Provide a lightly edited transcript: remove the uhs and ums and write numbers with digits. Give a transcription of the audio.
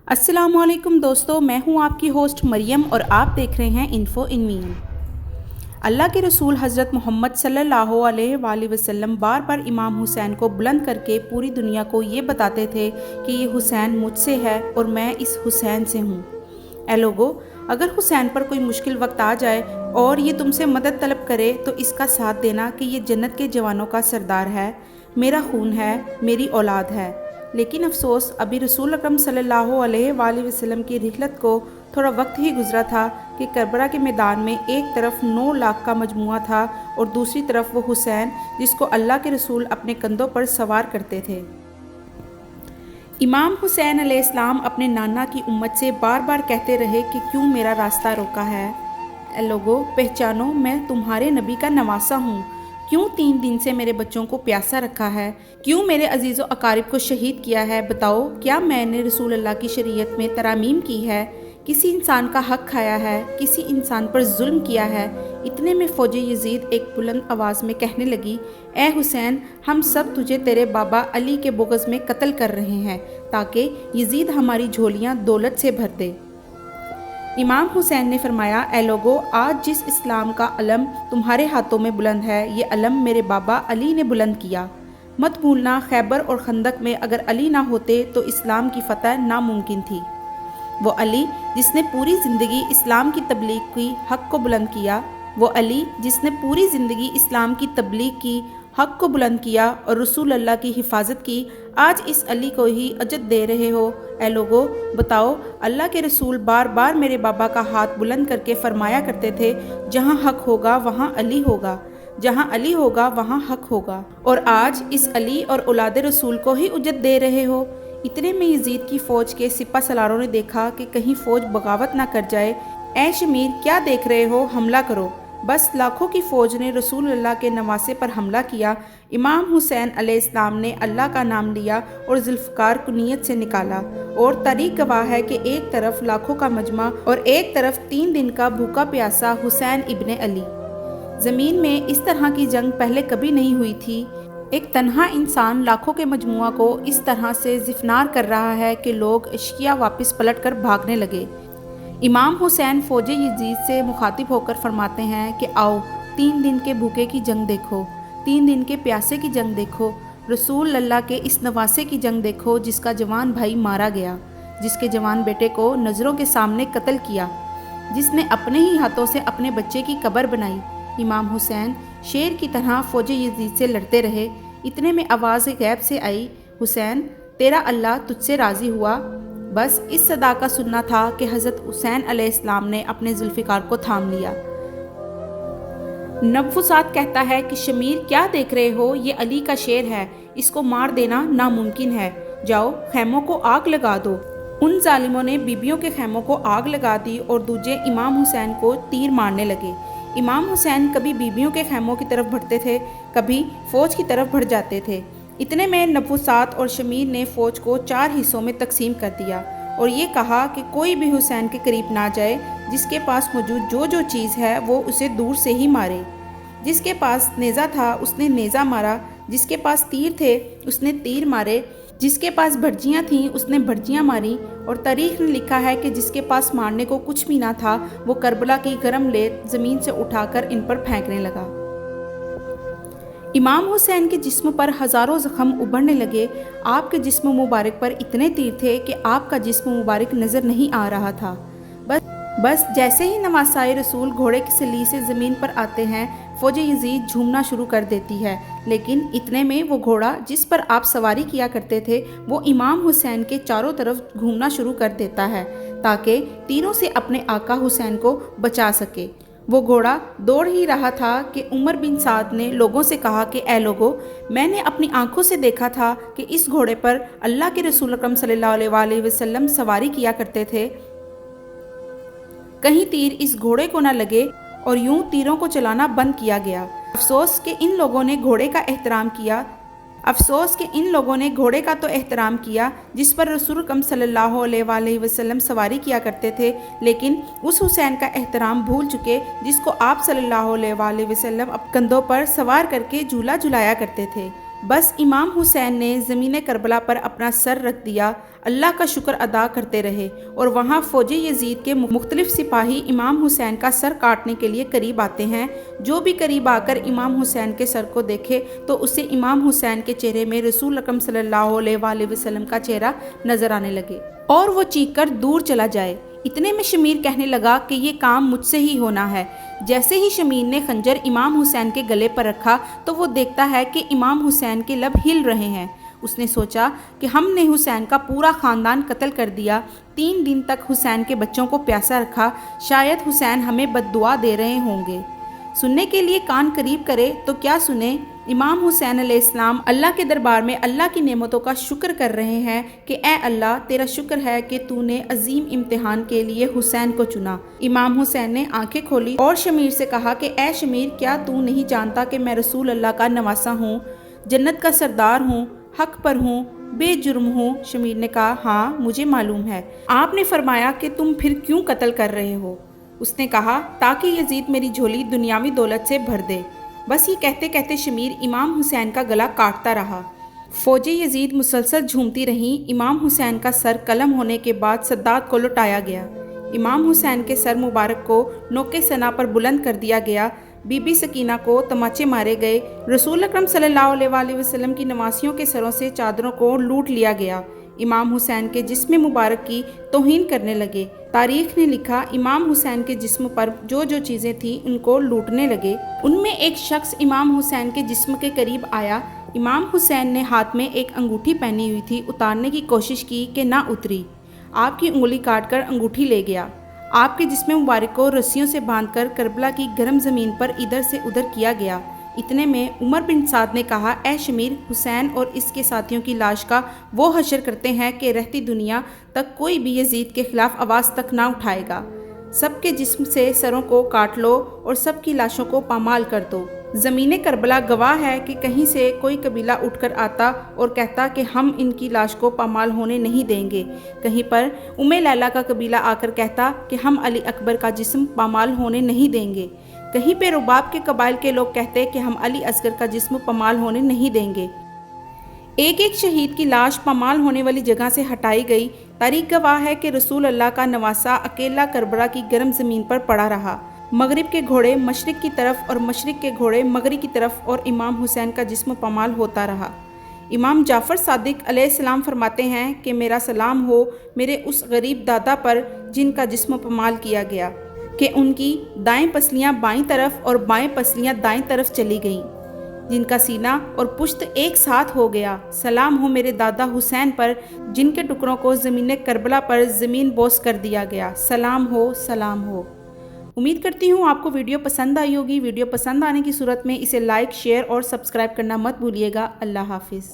अस्सलाम वालेकुम दोस्तों, मैं हूं आपकी होस्ट मरियम और आप देख रहे हैं इन्फो इन मीन। अल्लाह के रसूल हज़रत मोहम्मद सल्लल्लाहु अलैहि वसल्लम बार बार इमाम हुसैन को बुलंद करके पूरी दुनिया को ये बताते थे कि ये हुसैन मुझसे है और मैं इस हुसैन से हूँ। ए लोगो, अगर हुसैन पर कोई मुश्किल वक्त आ जाए और ये तुमसे मदद तलब करे तो इसका साथ देना कि ये जन्नत के जवानों का सरदार है, मेरा खून है, मेरी औलाद है। लेकिन अफसोस अभी रसूल अकरम सल्लल्लाहु अलैहि वसल्लम की रिहलत को थोड़ा वक्त ही गुजरा था कि करबला के मैदान में एक तरफ 9 लाख का मजमुआ था और दूसरी तरफ वो हुसैन जिसको अल्लाह के रसूल अपने कंधों पर सवार करते थे। इमाम हुसैन अलैहिस्सलाम अपने नाना की उम्मत से बार बार कहते रहे कि क्यों मेरा रास्ता रोका है। ए लोगो, पहचानो, मैं तुम्हारे नबी का नवासा हूँ। क्यों 3 दिन से मेरे बच्चों को प्यासा रखा है? क्यों मेरे अजीज़ व अकारिब को शहीद किया है? बताओ, क्या मैंने रसूल अल्लाह की शरीयत में तरामीम की है? किसी इंसान का हक खाया है? किसी इंसान पर जुल्म किया है? इतने में फौजी यजीद एक बुलंद आवाज़ में कहने लगी, ए हुसैन, हम सब तुझे तेरे बाबा अली के बुग़्ज़ में कत्ल कर रहे हैं ताकि यजीद हमारी झोलियाँ दौलत से भर दे। इमाम हुसैन ने फरमाया, ए लोगो, आज जिस इस्लाम का अलम तुम्हारे हाथों में बुलंद है, ये अलम मेरे बाबा अली ने बुलंद किया। मत भूलना, खैबर और खंदक में अगर अली ना होते तो इस्लाम की फ़तह नामुमकिन थी। वो अली जिसने पूरी ज़िंदगी इस्लाम की तबलीग की, हक़ को बुलंद किया। वो अली जिसने पूरी ज़िंदगी इस्लाम की तबलीग की, हक़ को बुलंद किया और रसूल अल्लाह की हिफाजत की, आज इस अली को ही अजत दे रहे हो। ए लोगो, बताओ, अल्लाह के रसूल बार बार मेरे बाबा का हाथ बुलंद करके फरमाया करते थे, जहाँ हक़ होगा वहाँ अली होगा, जहाँ अली होगा वहाँ हक़ होगा। और आज इस अली और औलाद रसूल को ही उजत दे रहे हो। इतने में यजीद की फ़ौज के सिपा सलारों ने देखा कि कहीं फ़ौज बगावत ना कर जाए। ए शमीर, क्या देख रहे हो? हमला करो। बस लाखों की फ़ौज ने रसूल अल्लाह के नवासे पर हमला किया। इमाम हुसैन अलैहिस्सलाम ने अल्लाह का नाम लिया और जुल्फ़कार को नीयत से निकाला। और तारीख़ गवाह है कि एक तरफ लाखों का मजमा और एक तरफ 3 दिन का भूखा प्यासा हुसैन इब्ने अली। ज़मीन में इस तरह की जंग पहले कभी नहीं हुई थी। एक तन्हा इंसान लाखों के मजमुआ को इस तरह से जिफनार कर रहा है कि लोग अशिया वापस पलट कर भागने लगे। इमाम हुसैन फ़ौज यजीद से मुखातिब होकर फरमाते हैं कि आओ, 3 दिन के भूखे की जंग देखो, 3 दिन के प्यासे की जंग देखो, रसूल अल्लाह के इस नवासे की जंग देखो जिसका जवान भाई मारा गया, जिसके जवान बेटे को नज़रों के सामने कत्ल किया, जिसने अपने ही हाथों से अपने बच्चे की कब्र बनाई। इमाम हुसैन शेर की तरह फ़ौज यजीद से लड़ते रहे। इतने में आवाज़ गैब से आई, हुसैन, तेरा अल्लाह तुझसे राज़ी हुआ। बस इस सदा का सुनना था कि हज़रत हुसैन अलैहिस्सलाम ने अपने जुल्फ़िकार को थाम लिया। नबवुसात कहता है कि शमीर, क्या देख रहे हो? ये अली का शेर है, इसको मार देना नामुमकिन है। जाओ, खैमों को आग लगा दो। उन जालिमों ने बीबियों के खैमों को आग लगा दी और दूजे इमाम हुसैन को तीर मारने लगे। इमाम हुसैन कभी बीबियों के खैमों की तरफ बढ़ते थे, कभी फ़ौज की तरफ बढ़ जाते थे। इतने में नबवुसात और शमीर ने फ़ौज को 4 हिस्सों में तकसीम कर दिया और ये कहा कि कोई भी हुसैन के करीब ना जाए। जिसके पास मौजूद जो चीज़ है वो उसे दूर से ही मारे। जिसके पास नेज़ा था उसने नेज़ा मारा, जिसके पास तीर थे उसने तीर मारे, जिसके पास भर्जियाँ थीं उसने भर्जियाँ मारी। और तारीख़ ने लिखा है कि जिसके पास मारने को कुछ भी ना था वो करबला की गर्म लेत ज़मीन से उठाकर इन पर फेंकने लगा। इमाम हुसैन के जिस्म पर हज़ारों ज़ख्म उभरने लगे। आपके जिस्म मुबारक पर इतने तीर थे कि आपका जिस्म मुबारक नज़र नहीं आ रहा था। बस जैसे ही नवासाए रसूल घोड़े की सली से ज़मीन पर आते हैं, फ़ौज यजीद झूमना शुरू कर देती है। लेकिन इतने में वो घोड़ा जिस पर आप सवारी किया करते थे वो इमाम हुसैन के चारों तरफ घूमना शुरू कर देता है ताकि तीरों से अपने आका हुसैन को बचा सके। वो घोड़ा दौड़ ही रहा था कि उमर बिन साद ने लोगों से कहा कि ए लोगो, मैंने अपनी आंखों से देखा था कि इस घोड़े पर अल्लाह के रसूल अकरम सल्लल्लाहु अलैहि वसल्लम सवारी किया करते थे। कहीं तीर इस घोड़े को न लगे और यूं तीरों को चलाना बंद किया गया। अफसोस कि इन लोगों ने घोड़े का एहतराम किया। अफसोस कि इन लोगों ने घोड़े का तो एहतराम किया जिस पर रसूल अकरम सल्लल्लाहु अलैहि वसल्लम सवारी किया करते थे, लेकिन उस हुसैन का एहतराम भूल चुके जिसको आप सल्लल्लाहु अलैहि वसल्लम अपने कंधों पर सवार करके झूला झुलाया करते थे। बस इमाम हुसैन ने ज़मीन करबला पर अपना सर रख दिया। اللہ کا شکر ادا کرتے رہے اور وہاں فوج یزید کے مختلف سپاہی امام حسین کا سر کاٹنے کے لیے قریب آتے ہیں۔ جو بھی قریب آ کر امام حسین کے سر کو دیکھے تو اسے امام حسین کے چہرے میں رسول اکرم صلی اللہ علیہ وآلہ وسلم کا چہرہ نظر آنے لگے اور وہ چیخ کر دور چلا جائے۔ اتنے میں شمیر کہنے لگا کہ یہ کام مجھ سے ہی ہونا ہے۔ جیسے ہی شمیر نے خنجر امام حسین کے گلے پر رکھا تو وہ دیکھتا ہے کہ امام حسین کے لب ہل رہے ہیں۔ اس نے سوچا کہ ہم نے حسین کا پورا خاندان قتل کر دیا، 3 دن تک حسین کے بچوں کو پیاسا رکھا، شاید حسین ہمیں بد دعا دے رہے ہوں گے۔ سننے کے لیے کان قریب کرے تو کیا سنے؟ امام حسین علیہ السلام اللہ کے دربار میں اللہ کی نعمتوں کا شکر کر رہے ہیں کہ اے اللہ تیرا شکر ہے کہ تو نے عظیم امتحان کے لیے حسین کو چنا۔ امام حسین نے آنکھیں کھولی اور شمیر سے کہا کہ اے شمیر، کیا تو نہیں جانتا کہ میں رسول اللہ کا نواسا ہوں، جنت کا سردار ہوں، حق پر ہوں، بے جرم ہوں؟ شمیر نے کہا ہاں مجھے معلوم ہے۔ آپ نے فرمایا کہ تم پھر کیوں قتل کر رہے ہو؟ اس نے کہا تاکہ یزید میری جھولی دنیاوی دولت سے بھر دے۔ بس یہ کہتے کہتے شمیر امام حسین کا گلا کاٹتا رہا۔ فوج یزید مسلسل جھومتی رہیں۔ امام حسین کا سر قلم ہونے کے بعد صداد کو لٹایا گیا۔ امام حسین کے سر مبارک کو نوک ثنا پر بلند کر دیا گیا۔ بی بی سکینہ کو تماچے مارے گئے۔ رسول اکرم صلی اللہ علیہ وآلہ وسلم کی نواسیوں کے سروں سے چادروں کو لوٹ لیا گیا۔ امام حسین کے جسم مبارک کی توہین کرنے لگے۔ تاریخ نے لکھا امام حسین کے جسم پر جو جو چیزیں تھیں ان کو لوٹنے لگے۔ ان میں ایک شخص امام حسین کے جسم کے قریب آیا۔ امام حسین نے ہاتھ میں ایک انگوٹھی پہنی ہوئی تھی، اتارنے کی کوشش کی کہ نہ اتری۔ آپ کی انگلی کاٹ کر انگوٹھی لے گیا۔ آپ کے جسم مبارک کو رسیوں سے باندھ کر کربلا کی گرم زمین پر ادھر سے ادھر کیا گیا۔ اتنے میں عمر بن سعد نے کہا اے شمیر، حسین اور اس کے ساتھیوں کی لاش کا وہ حشر کرتے ہیں کہ رہتی دنیا تک کوئی بھی یزید کے خلاف آواز تک نہ اٹھائے گا۔ سب کے جسم سے سروں کو کاٹ لو اور سب کی لاشوں کو پامال کر دو۔ زمین کربلا گواہ ہے کہ کہیں سے کوئی قبیلہ اٹھ کر آتا اور کہتا کہ ہم ان کی لاش کو پامال ہونے نہیں دیں گے۔ کہیں پر لیلہ کا قبیلہ آ کر کہتا کہ ہم علی اکبر کا جسم پامال ہونے نہیں دیں گے۔ کہیں پہ رباب کے قبائل کے لوگ کہتے کہ ہم علی اصغر کا جسم پامال ہونے نہیں دیں گے۔ ایک ایک شہید کی لاش پامال ہونے والی جگہ سے ہٹائی گئی۔ تاریخ گواہ ہے کہ رسول اللہ کا نواسا اکیلا کربلا کی گرم زمین پر پڑا رہا۔ مغرب کے گھوڑے مشرق کی طرف اور مشرق کے گھوڑے مغرب کی طرف اور امام حسین کا جسم پامال ہوتا رہا۔ امام جعفر صادق علیہ السلام فرماتے ہیں کہ میرا سلام ہو میرے اس غریب دادا پر جن کا جسم پامال کیا گیا، کہ ان کی دائیں پسلیاں بائیں طرف اور بائیں پسلیاں دائیں طرف چلی گئیں، جن کا سینہ اور پشت ایک ساتھ ہو گیا۔ سلام ہو میرے دادا حسین پر جن کے ٹکڑوں کو زمین کربلا پر زمین بوس کر دیا گیا۔ سلام ہو، سلام ہو۔ امید کرتی ہوں آپ کو ویڈیو پسند آئی ہوگی۔ ویڈیو پسند آنے کی صورت میں اسے لائک، شیئر اور سبسکرائب کرنا مت بھولیے گا۔ اللہ حافظ۔